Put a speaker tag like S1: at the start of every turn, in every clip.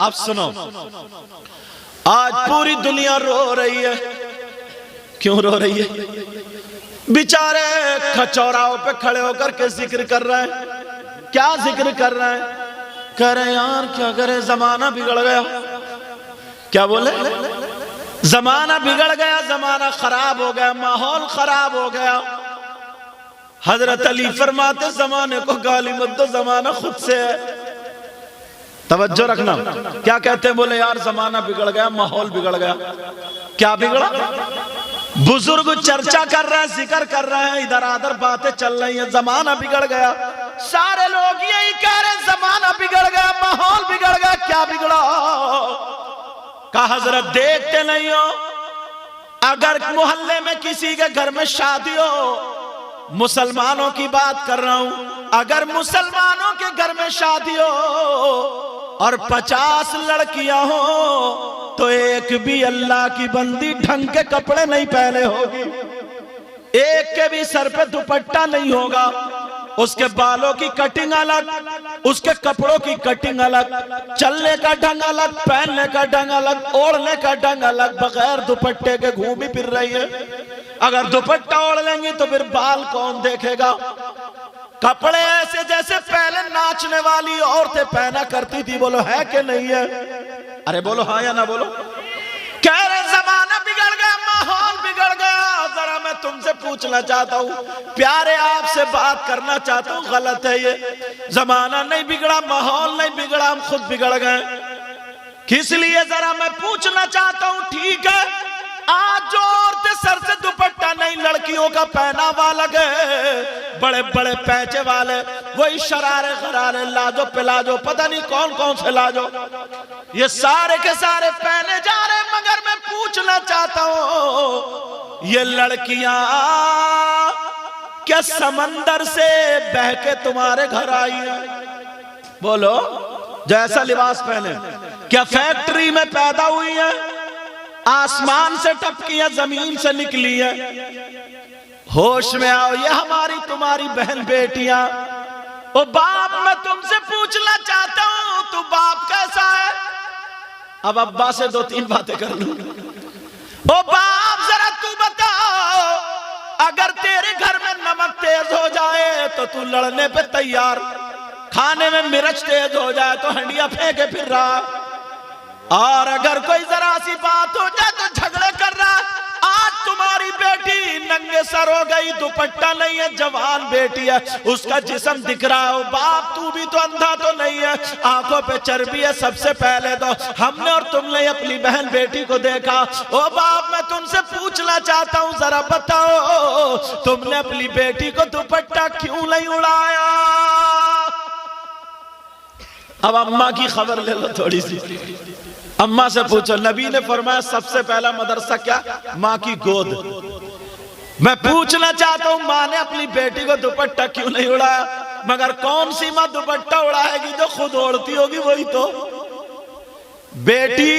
S1: अब सुनो, आज पूरी दुनिया रो रही है। क्यों रो रही है? बेचारे खचौराओं पे खड़े होकर के जिक्र कर रहे हैं। क्या जिक्र कर रहे हैं? कह रहे यार क्या करे, जमाना बिगड़ गया। क्या बोले? जमाना बिगड़ गया, जमाना खराब हो गया, माहौल खराब हो गया। हजरत अली फरमाते जमाने को गाली मत दो, जमाना खुद से है। तवज्जो रखना, क्या कहते हैं? बोले यार जमाना बिगड़ गया, माहौल बिगड़ गया। क्या बिगड़ा? बुजुर्ग चर्चा कर रहे हैं, जिक्र कर रहे हैं, इधर आधर बातें चल रही हैं, जमाना बिगड़ गया। सारे लोग यही कह रहे हैं जमाना बिगड़ गया, माहौल बिगड़ गया। क्या बिगड़ा? कहा हजरत देखते नहीं हो, अगर मोहल्ले में किसी के घर में शादी हो, मुसलमानों की बात कर रहा हूं, अगर मुसलमानों के घर में शादी हो और 50 लड़कियां हो तो एक भी अल्लाह की बंदी ढंग के कपड़े नहीं पहने होगी, एक के भी सर पे दुपट्टा नहीं होगा, उसके बालों की कटिंग अलग, उसके कपड़ों की कटिंग अलग, चलने का ढंग अलग, पहनने का ढंग अलग, ओढ़ने का ढंग अलग, बगैर दुपट्टे के घूमी फिर रही है। अगर दुपट्टा ओढ़ लेंगी तो फिर बाल कौन देखेगा? कपड़े ऐसे जैसे पहले नाचने वाली औरतें पहना करती थी। बोलो है कि नहीं है? अरे बोलो हाँ या ना बोलो। कह रहे जमाना बिगड़ गया, माहौल बिगड़ गया। जरा मैं तुमसे पूछना चाहता हूँ, प्यारे आपसे बात करना चाहता हूँ, गलत है ये? जमाना नहीं बिगड़ा, माहौल नहीं बिगड़ा, हम खुद बिगड़ गए। किस लिए? जरा मैं पूछना चाहता हूँ। ठीक है, आज जो औरतें सर से दुपट्टा नहीं, लड़कियों का पहनावा अलग है, बड़े बड़े पैचे वाले, वही शरारे खरारे, लाजो पिलाजो, पता नहीं कौन कौन से लाजो, ये सारे के सारे पहने जा रहे। मगर मैं पूछना चाहता हूं, ये लड़कियां क्या समंदर से बह के तुम्हारे घर आई है? बोलो, जैसा लिबास पहने, क्या फैक्ट्री में पैदा हुई है? आसमान से टपकी है, जमीन से निकली है? होश में आओ, ये हमारी तुम्हारी बहन बेटियां। ओ बाप, मैं तुमसे पूछना चाहता हूं, तू बाप कैसा है? अब अब्बा से 2-3 बातें कर लूं। ओ बाप, जरा तू बताओ, अगर तेरे घर में नमक तेज हो जाए तो तू लड़ने पे तैयार, खाने में मिर्च तेज हो जाए तो हंडिया फेंके फिर रहा, और अगर कोई जरा सी बात हो जाए तो झगड़े कर रहा। आज तुम्हारी बेटी नंगे सर हो गई, दुपट्टा नहीं है, जवान बेटी है, उसका जिस्म दिख रहा है। बाप, तू भी तो अंधा तो नहीं है, आंखों पे चर्बी है। सबसे पहले तो हमने और तुमने अपनी बहन बेटी को देखा। ओ बाप, मैं तुमसे पूछना चाहता हूँ, जरा बताओ, तुमने अपनी बेटी को दुपट्टा क्यों नहीं उड़ाया? अब अम्मा की खबर ले लो थोड़ी सी, अम्मा से पूछो। नबी ने फरमाया सबसे पहला मदरसा क्या? माँ की गोद। मैं पूछना चाहता हूँ, माँ ने अपनी बेटी को दुपट्टा क्यों नहीं उड़ाया? मगर कौन सी माँ दुपट्टा उड़ाएगी? जो खुद ओढ़ती होगी वही तो। बेटी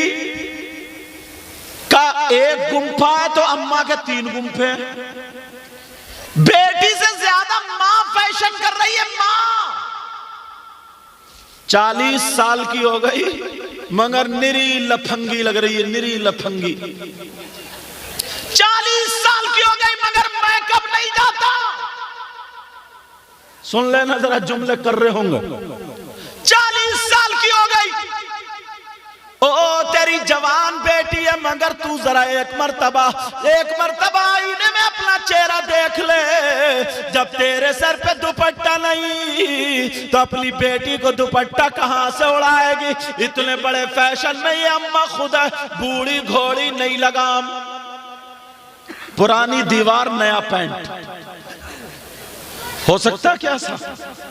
S1: का एक गुम्फा है तो अम्मा के 3 गुम्फे हैं। बेटी से ज्यादा माँ फैशन कर रही है। माँ 40 साल की हो गई मगर निरी लफंगी लग रही है, निरी लफंगी। 40 साल की हो गई मगर मेकअप नहीं जाता। सुन लेना जरा, जुमले कर रहे होंगे। 40 साल की हो गई, ओ तेरी जवान बेटी है, मगर तू जरा एक मर्तबा आईने में अपना चेहरा देख ले। जब तेरे सर पे दुपट्टा नहीं तो अपनी बेटी को दुपट्टा कहां से उड़ाएगी? इतने बड़े फैशन में ये अम्मा खुद है, बूढ़ी घोड़ी नहीं लगाम, पुरानी दीवार नया पेंट। हो सकता क्या सा?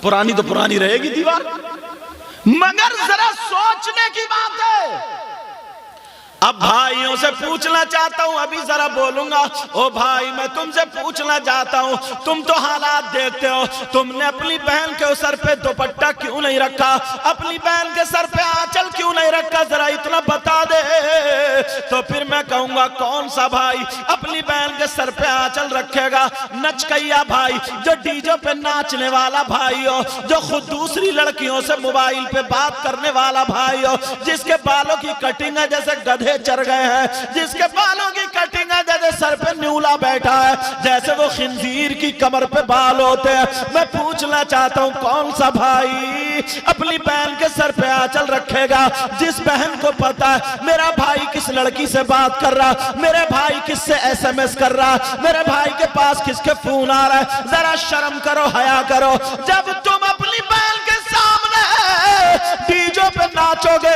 S1: पुरानी तो पुरानी रहेगी दीवार, मगर जरा सोचने की बात है। अब भाइयों से पूछना चाहता हूं, अभी जरा बोलूंगा। ओ भाई, मैं तुमसे पूछना चाहता हूं, तुम तो हालात देखते हो, तुमने अपनी बहन के सर पे दुपट्टा क्यों नहीं रखा? अपनी बहन के सर पे आंचल क्यों नहीं रखा, जरा इतना बता दे। तो फिर मैं कहूंगा कौन सा भाई अपनी बहन के सर पे आंचल रखेगा? नचकैया भाई, जो डीजे पे नाचने वाला भाई हो, जो खुद दूसरी लड़कियों से मोबाइल पे बात करने वाला भाई हो, जिसके बालों की कटिंग है जैसे गधे चढ़ गए हैं, जिसके बालों की कटिंग है जैसे सर पे न्यूला बैठा है, जैसे वो खिंजीर की कमर पे बाल होते हैं। मैं पूछना चाहता हूं कौन सा भाई अपनी बहन के सर पे आंचल रखेगा? जिस बहन को पता है मेरा भाई किस लड़की से बात कर रहा, मेरे भाई किससे SMS कर रहा, मेरे भाई के पास किसके फोन आ रहा है। जरा शर्म करो, हया करो। जब तुम अपनी बहन के सामने डीजे पे नाचोगे,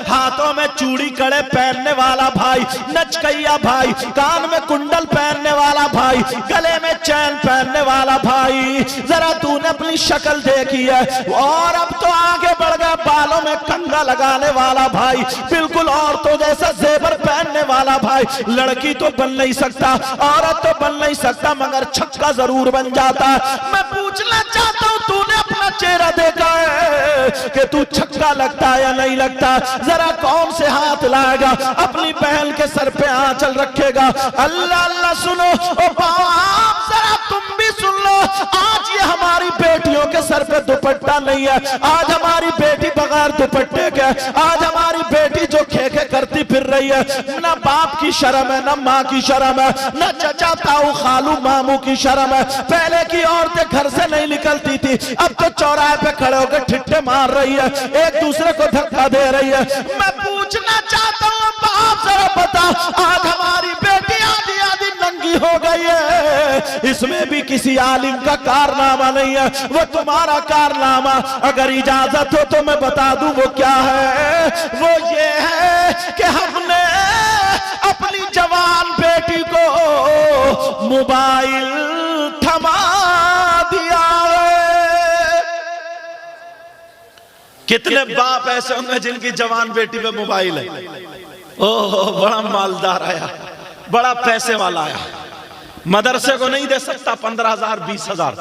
S1: हाथों में चूड़ी कड़े पहनने वाला भाई, नचकैया भाई, कान में कुंडल पहनने वाला भाई, गले में चैन पहनने वाला भाई, जरा तूने अपनी शक्ल देखी है? और अब तो आगे बढ़ गया, बालों में कंघा लगाने वाला भाई, बिल्कुल औरतों जैसा जेवर पहनने वाला भाई। लड़की तो बन नहीं सकता, औरत तो बन नहीं सकता, मगर छक्का जरूर बन जाता है। मैं पूछना चाहता हूं तूने अपना चेहरा देखा है कि तू छक्का लगता है या नहीं लगता? जरा कौन से हाथ लाएगा अपनी बहन के सर पे आंचल रखेगा? अल्लाह अल्लाह सुनो ओ बाप, जरा तुम भी सुन लो। आज ये हमारी बेटियों के सर पे दुपट्टा नहीं है, आज हमारी बेटी बगैर दुपट्टे के, आज हमारी बेटी जो खेखे करती फिर रही है, ना बाप की शर्म है, ना माँ की शर्म है, ना चचा ताऊ खालू मामू की शर्म है। पहले की औरतें घर से नहीं निकलती थी, अब तो चौराहे पे खड़े होकर ठिट्ठे मार रही है, एक दूसरे को धक्का दे रही है। मैं पूछना चाहता हूँ बाप, जरा बता, आज हमारी बेटी आधी आधी नंगी हो गई है, इसमें भी किसी आलिम का कारनामा नहीं है। वो तुम्हारा कारनामा, अगर इजाजत हो तो मैं बता दूं वो क्या है? वो ये है कि हमने अपनी जवान बेटी को मोबाइल थमा दिया है। कितने बाप ऐसे होंगे जिनकी जवान बेटी पे मोबाइल है? ओह, बड़ा मालदार आया, बड़ा पैसे वाला आया, मदरसे को नहीं दे सकता 15,000 20,000,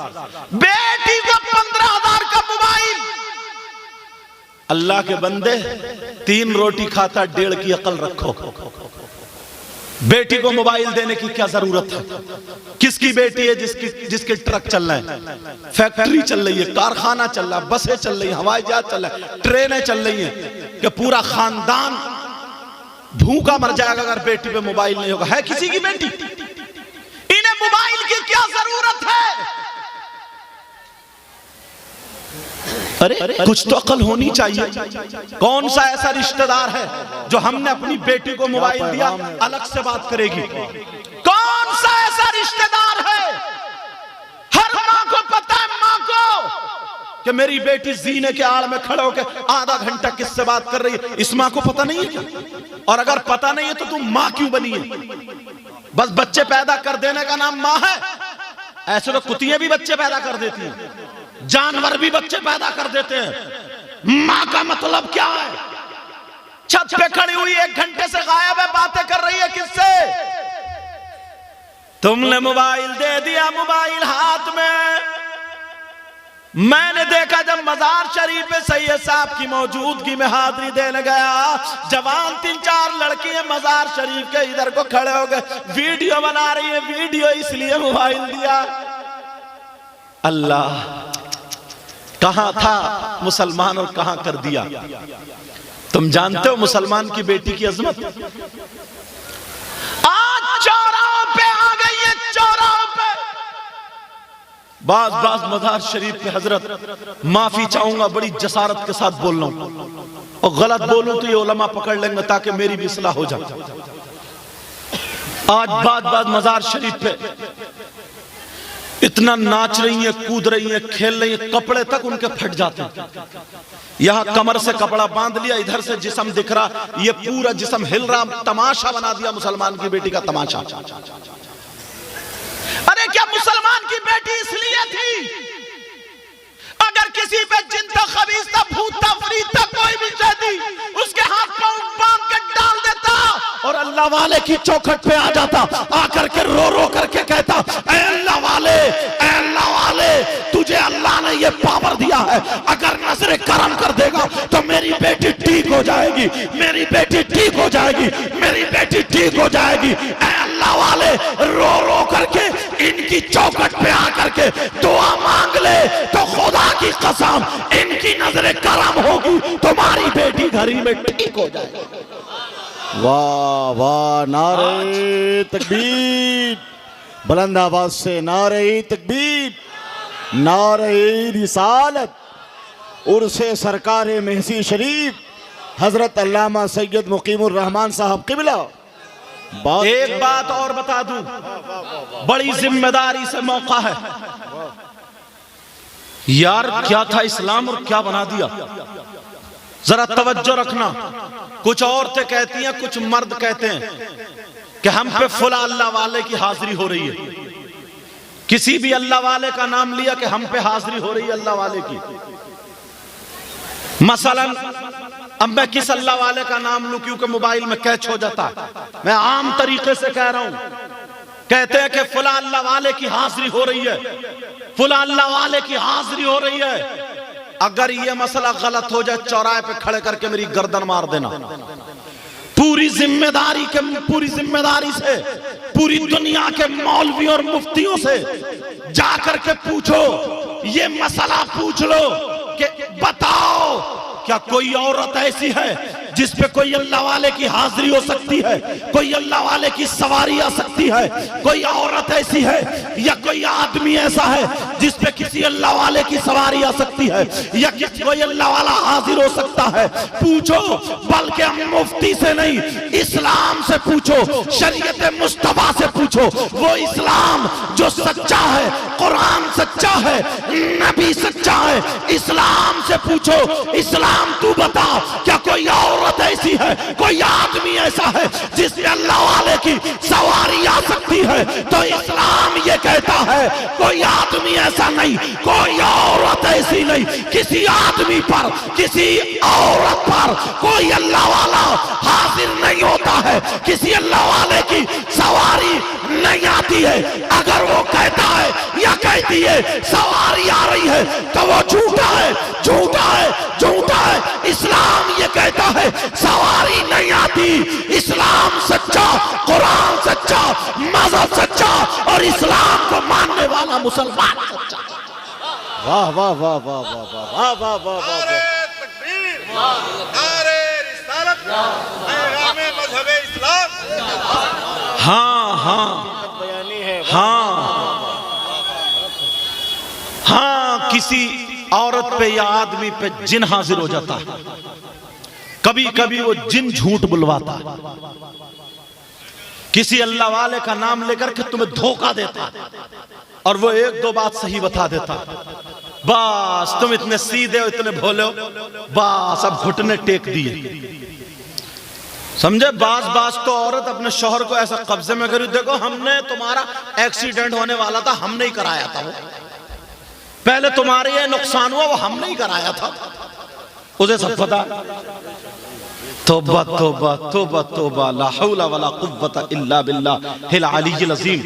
S1: बेटी को 15,000 का मोबाइल। अल्लाह के बंदे, 3 रोटी खाता 1.5 की अकल रखो। बेटी को मोबाइल देने की क्या जरूरत है? किसकी बेटी है जिसके ट्रक चल रहे हैं, फैक्ट्री चल रही है, कारखाना चल रहा है, बसें चल रही है, हवाई जहाज चल रहा है, ट्रेनें चल रही हैं, कि पूरा खानदान भूखा मर जाएगा अगर बेटी पे मोबाइल नहीं होगा? है किसी की बेटी? इन्हें मोबाइल की क्या जरूरत है? अरे कुछ तो अकल होनी चाहिए। कौन सा ऐसा रिश्तेदार है जो हमने अपनी बेटी को मोबाइल दिया अलग से बात करेगी? कौन सा ऐसा रिश्तेदार है? हर माँ को पता है, माँ को, कि मेरी बेटी जीने के आड़ में खड़े होकर आधा घंटा किससे बात कर रही है। इस माँ को पता नहीं है? और अगर पता नहीं है तो तुम माँ क्यों बनी है? बस बच्चे पैदा कर देने का नाम माँ है? ऐसे तो कुतियां भी बच्चे पैदा कर देती हैं, जानवर भी बच्चे पैदा कर देते हैं। माँ का मतलब क्या है? छत पे खड़ी हुई 1 घंटे से गायब है, बातें कर रही है किससे? तुमने मोबाइल दे दिया, मोबाइल हाथ में। मैंने देखा जब मजार शरीफ पे सैयद साहब की मौजूदगी में हाजिरी देने गया, जवान 3-4 लड़कियां मजार शरीफ के इधर को खड़े हो गए, वीडियो बना रही है। वीडियो इसलिए मोबाइल दिया। अल्लाह, कहां था मुसलमान और कहां कर दिया? तुम जानते हो मुसलमान की बेटी की अजमत? आज चौराहों पे आ गई है, चौराहों पे। बाज मजार शरीफ पे हजरत, माफी चाहूंगा, बड़ी जसारत के साथ बोल रहा हूं, और गलत बोलूं तो ये उलमा पकड़ लेंगे ताकि मेरी भी इस्लाह हो जाए। आज बाज मजार शरीफ पे इतना नाच रही है, कूद रही है, खेल रही है, कपड़े तक उनके फट जाते हैं। यहां कमर से कपड़ा बांध लिया, इधर से जिस्म दिख रहा, ये पूरा जिस्म हिल रहा, तमाशा बना दिया मुसलमान की बेटी का तमाशा। अरे क्या मुसलमान की बेटी इसलिए थी? अगर किसी पे जिन था, खबीस था, भूत था, फरीद था, कोई भी शैतान उसके हाथ पांव बांध के डाल देता और अल्लाह वाले की चौखट पे आ जाता, आकर के रो करके कहता, ऐ अल्लाह वाले, ऐ अल्लाह वाले, तुझे अल्लाह ने ये पावर दिया है, अगर नजरे करम कर देगा तो मेरी बेटी ठीक
S2: हो जाएगी, मेरी बेटी ठीक हो जाएगी, मेरी बेटी ठीक हो जाएगी। ऐ अल्लाह वाले, रो रो करके इनकी चौखट पे आकर के दुआ मांग ले तो खुदा की कसम इनकी नजरे करम होगी, तुम्हारी बेटी घर ही में ठीक हो जाएगी।
S3: वाह वाह, नारे तकबीर, बुलंद आवाज से नारे तकबीर, नारे रिसालत। उर्से सरकार महसी शरीफ हजरत अल्लामा सैयद मुकीमुर रहमान साहब किबला।
S1: एक बात और बता दूं, बड़ी जिम्मेदारी से मौका है यार। क्या था इस्लाम और क्या बना दिया, जरा तवज्जो रखना। कुछ औरतें कहती हैं, कुछ मर्द कहते हैं कि हम पे फुला अल्लाह वाले की हाजिरी हो रही है। किसी भी अल्लाह वाले का नाम लिया कि हम पे हाजिरी हो रही है अल्लाह वाले की। मसलन अब मैं किस अल्लाह वाले का नाम लूं, क्योंकि मोबाइल में कैच हो जाता है, मैं आम तरीके से कह रहा हूं। कहते हैं कि फुला अल्लाह वाले की हाजिरी हो रही है, फुला अल्लाह वाले की हाजिरी हो रही है। अगर ये मसला गलत हो जाए, चौराहे पे खड़े करके मेरी गर्दन मार देना। पूरी जिम्मेदारी से पूरी दुनिया के मौलवी और मुफ्तियों से जाकर के पूछो, ये मसला पूछ लो कि बताओ क्या कोई औरत ऐसी है जिस पे कोई अल्लाह वाले की हाजिरी हो सकती है, कोई अल्लाह वाले की सवारी आ सकती है? कोई औरत ऐसी है या कोई आदमी ऐसा है जिस पे किसी अल्लाह वाले की सवारी आ सकती है, या कोई अल्लाह वाला हाजिर हो सकता है? पूछो, बल्कि हम मुफ्ती से नहीं, इस्लाम से पूछो, शरीयत मुस्तफा से पूछो। वो इस्लाम जो सच्चा है, कुरान सच्चा है, नबी सच्चा है, इस्लाम से पूछो। इस्लाम तू बता, क्या कोई औरत ऐसी है, कोई आदमी ऐसा है जिससे अल्लाह वाले की सवारी आ सकती है? तो इस्लाम ये कहता है कोई आदमी ऐसा नहीं, कोई औरत ऐसी नहीं, किसी आदमी पर, किसी औरत पर कोई अल्लाह वाला हाजिर नहीं होता है, किसी अल्लाह वाले की सवारी नहीं आती है। अगर वो कहता है या कहती है सवारी आ रही है तो वो झूठा है, झूठा है, झूठा है। इस्लाम ये कहता है सवारी नहीं आती। इस्लाम सच्चा, कुरान सच्चा, मजहब सच्चा और इस्लाम को मानने वाला मुसलमान सच्चा।
S3: वाह वाह वाह वाह वाह वाह वाह वाह वाह।
S1: हाँ हाँ हाँ, किसी औरत पे या आदमी पे जिन हाजिर हो जाता है। कभी कभी वो जिन झूठ बुलवाता है, किसी अल्लाह वाले का नाम लेकर के तुम्हें धोखा देता और वो एक दो बात सही बता देता, बस तुम इतने सीधे हो, इतने भोले हो, बस अब घुटने टेक दिए। समझे? बास तो औरत अपने शौहर को ऐसा कब्जे में करी, देखो हमने तुम्हारा एक्सीडेंट होने वाला था, हमने ही कराया था, वो पहले तुम्हारे ये नुकसान हुआ, वो हमने ही कराया था, उसे सब पता। तौबा तौबा तौबा तौबा, ला हौला वला कुव्वता इल्ला बिल्लाहिल अलीय्यिल अज़ीम।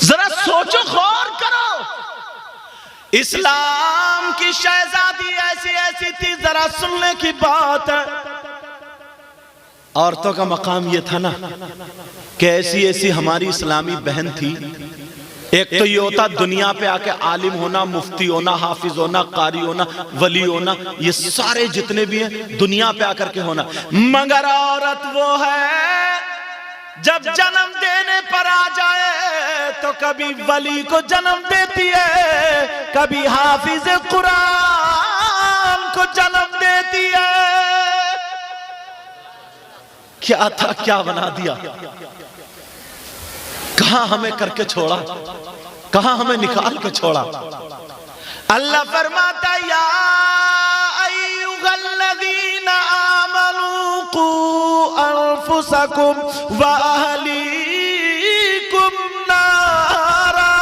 S1: जरा सोचो, गौर करो, इस्लाम की शहजादी ऐसी ऐसी थी, जरा सुनने की बात है। औरतों का मकाम ये था ना कि ऐसी ऐसी हमारी इस्लामी बहन थी। एक तो ये होता दुनिया पे आके आलिम होना, मुफ्ती होना, हाफिज होना, कारी होना, वली होना, ये सारे जितने भी हैं दुनिया पे आकर के होना। मगर औरत वो है जब जन्म देने पर आ जाए तो कभी वली को जन्म देती है, कभी हाफिज कुरान को जन्म देती है। क्या था, क्या बना दिया, कहां हमें करके छोड़ा, कहां हमें निकाल के छोड़ा। अल्लाह फरमाता, या अय्युहल्लज़ीना आमनू कू अनफुसकुम व अहलीकुम नारा।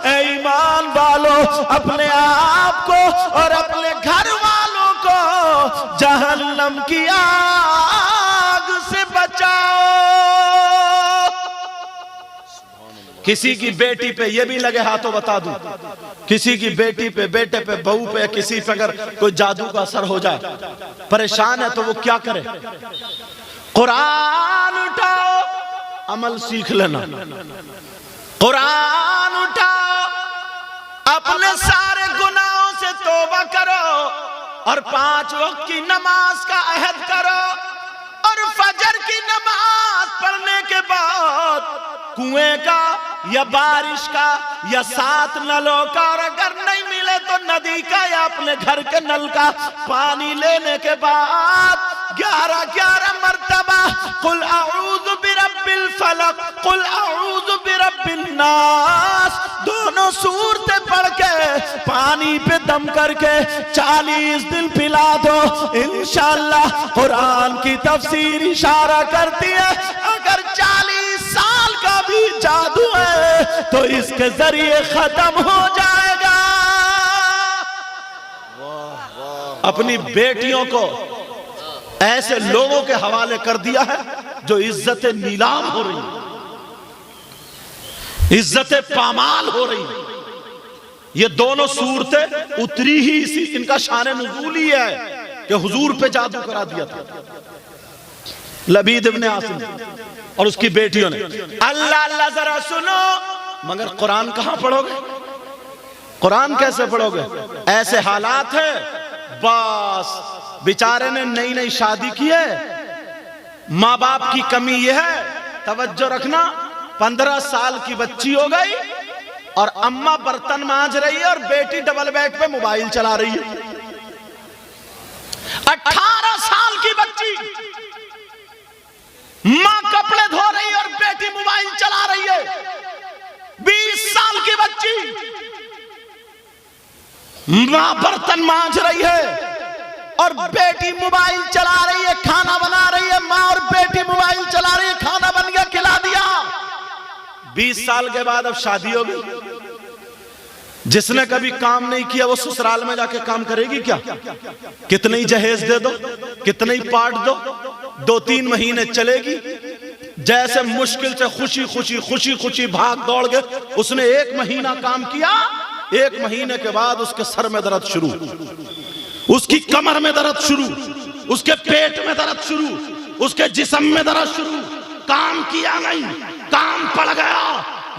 S1: ऐ ईमान वालों, अपने आप को और अपने घर वालों को जहन्नम की आग से बचाओ। किसी की बेटी पे ये भी लगे हाथों बता दूं, किसी की बेटी पे, बेटे पे, बहू पे, किसी पे अगर कोई जादू का असर हो जाए, परेशान है तो वो क्या करे? कुरान उठाओ, अमल सीख लेना। कुरान उठाओ, अपने सारे गुनाहों से तौबा करो और 5 वक्त की नमाज का अहद करो और फजर की नमाज पढ़ने के बाद कुएं का या बारिश का या 7 नलों का, और अगर नहीं मिले तो नदी का या अपने घर के नल का पानी लेने के बाद 11 मर्तबा कुल अऊज़ु बिरब्बिल फलक, कुल अऊज़ु बिरब्बिन नास, दोनों सूरतें पढ़ के पानी पे दम करके 40 दिन पिला दो। इंशाअल्लाह कुरान की तफसीर इशारा करती है, अगर 40 साल का भी जादू है तो इसके जरिए खत्म हो जाएगा। अपनी बेटियों को ऐसे लोगों के हवाले कर दिया है जो इज्जतें नीलाम हो रही हैं, इज्जतें पामाल हो रही हैं। ये दोनों सूरतें उतरी ही इसी, इनका शान नुज़ूल ही है कि हुजूर पे जादू करा दिया था लबीद इब्ने आसिम और उसकी बेटियों ने। अल्लाह अल्लाह जरा सुनो, मगर कुरान कहां पढ़ोगे? कुरान कैसे पढ़ोगे? ऐसे हालात है, बस बेचारे ने नई नई शादी की है, माँ बाप की कमी यह है, तवज्जो रखना, 15 साल की बच्ची हो गई और अम्मा बर्तन मांज रही है और बेटी डबल बेड पे मोबाइल चला रही है। 18 साल की बच्ची, मां कपड़े धो रही है और बेटी मोबाइल चला रही है। 20 साल की बच्ची, मां बर्तन मांज रही है और बेटी मोबाइल चला रही है, खाना बना रही है। मां और बेटी मोबाइल चला रही है, खाना बन गया, खिला दिया। 20 साल के बाद अब शादी होगी। जिसने कभी काम नहीं किया वो ससुराल में जाके काम करेगी क्या? कितने ही जहेज दे दो, कितने ही पार्ट दो, 2-3 महीने चलेगी। जैसे मुश्किल से खुशी खुशी भाग दौड़ गए, उसने 1 महीना काम किया, 1 महीने के बाद उसके सर में दर्द शुरू, उसकी कमर में दर्द शुरू, उसके पेट में दर्द शुरू, उसके जिस्म में दर्द शुरू। काम किया नहीं, काम पड़ गया।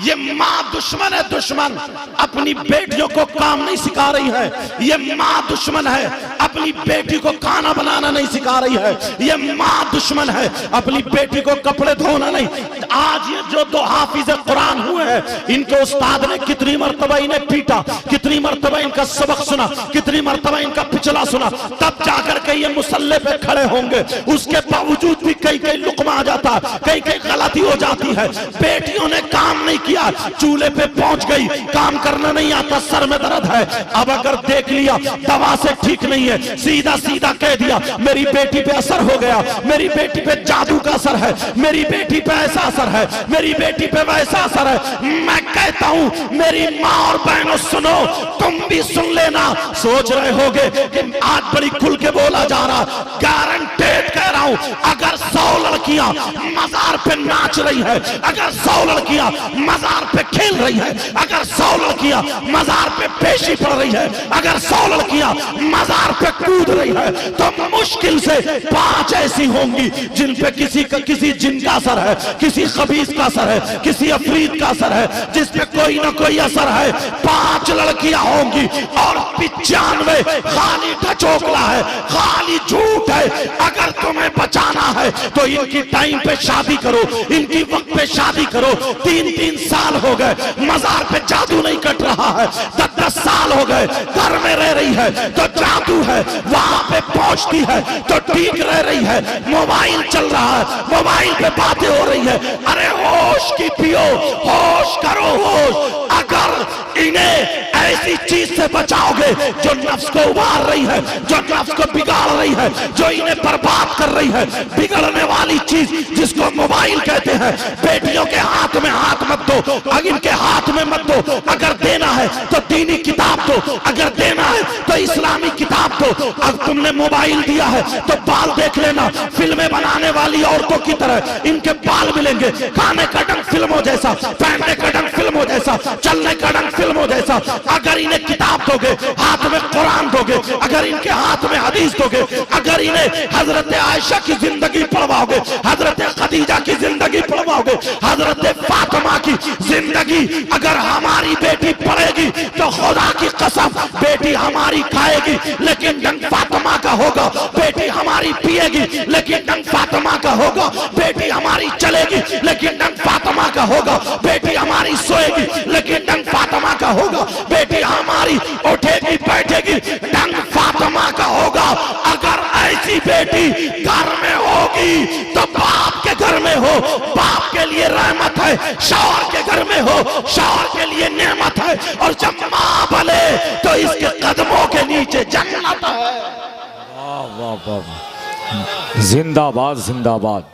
S1: ये माँ दुश्मन है, दुश्मन अपनी बेटियों को काम नहीं सिखा रही है। ये माँ दुश्मन है, अपनी बेटी को खाना बनाना नहीं सिखा रही है। ये माँ दुश्मन है, अपनी बेटी को कपड़े धोना नहीं। आज ये जो 2 हाफिज कुरान हुए हैं, इनके उस्ताद ने कितनी मर्तबा इन्हें पीटा, कितनी मर्तबा इनका सबक सुना, कितनी मर्तबा इनका पिछला सुना, तब जाकर के ये मुसल्ले पे खड़े होंगे। उसके बावजूद भी कई लुकमा आ जाता, कई गलती हो जाती है। बेटियों ने काम नहीं किया, चूल्हे पे पहुंच गई, काम करना नहीं आता, सर में दर्द है। अब अगर देख लिया दवा से ठीक नहीं है, सीधा कह दिया मेरी बेटी पे असर हो गया, मेरी बेटी पे जादू का असर है, मेरी बेटी पे ऐसा असर है, मेरी बेटी पे वैसा असर है। मैं कहता हूं मेरी माँ और बहनों सुनो, तुम भी सुन लेना। सोच रहे होगे कि आज बड़ी खुल के बोला जा रहा, गारंटेड कह रहा हूं, अगर 100 लड़कियां मजार पे नाच रही है, अगर 100 लड़कियां मजार पे खेल रही है, अगर 100 लड़कियां मजार पे पेशी पड़ रही है, अगर 100 लड़कियां मजार पे कूद रही है, तो मुश्किल से 5 ऐसी होंगी जिन पे किसी जिन का असर है, किसी खबीस का असर है, किसी अफरीद का असर है, जिस पे कोई ना कोई असर है। 5 लड़कियां होंगी और 95 खाली ढचोकला है, खाली झूठ है। अगर तुम्हें बचाना है तो इनकी टाइम पे शादी करो, इनकी वक्त पे शादी करो। 3 साल हो गए मजार पे जादू नहीं कट रहा है, 10 साल हो गए घर में रह रही है तो जादू है, वहां पे पहुंचती है तो ठीक रह रही है। मोबाइल चल रहा है, मोबाइल पे बातें हो रही है। अरे होश की पियो, होश करो होश। अगर इन्हें ऐसी चीज से बचाओगे जो नफ्स को उबार रही है, जो नफ्स को बिगाड़ रही है, जो इन्हें बर्बाद कर रही है, बिगड़ने वाली चीज जिसको मोबाइल कहते हैं, बेटियों के हाथ में हाथ मत दो, इनके हाथ में मत दो। अगर देना है
S2: तो दीनी किताब दो, अगर देना है तो इस्लामी किताब दो। अब तुमने मोबाइल दिया है तो बाल देख लेना, फिल्में बनाने वाली औरतों की तरह इनके बाल मिलेंगे, खाने का ढंग फिल्मों जैसा, पहनने का ढंग फिल्मों जैसा, चलने का ढंग फिल्मों जैसा। अगर इन्हें किताब दोगे, हाथ में कुरान दोगे, अगर इनके हाथ में हदीस दोगे, अगर इन्हें हजरत आयशा की जिंदगी पढ़वाओगे, हजरत खदीजा की जिंदगी पढ़वाओगे, हजरत फातिमा की जिंदगी अगर हमारी बेटी पढ़ेगी तो खुदा की कसम बेटी हमारी खाएगी लेकिन ढंग फातिमा का होगा, बेटी हमारी पिएगी लेकिन ढंग फातिमा का होगा, बेटी हमारी चलेगी लेकिन ढंग फातिमा का होगा, बेटी हमारी सोएगी लेकिन ढंग फातिमा का होगा, बेटी हमारी उठेगी बैठेगी ढंग फातिमा का होगा। अगर ऐसी बेटी घर में होगी तो बाप के घर में हो, बाप के लिए रहमत है, शौहर के घर में हो, शौहर के लिए नेमत है, और जब मां बने तो इसके कदमों के नीचे जन्नत है।
S3: वाह वाह वाह, जिंदाबाद जिंदाबाद।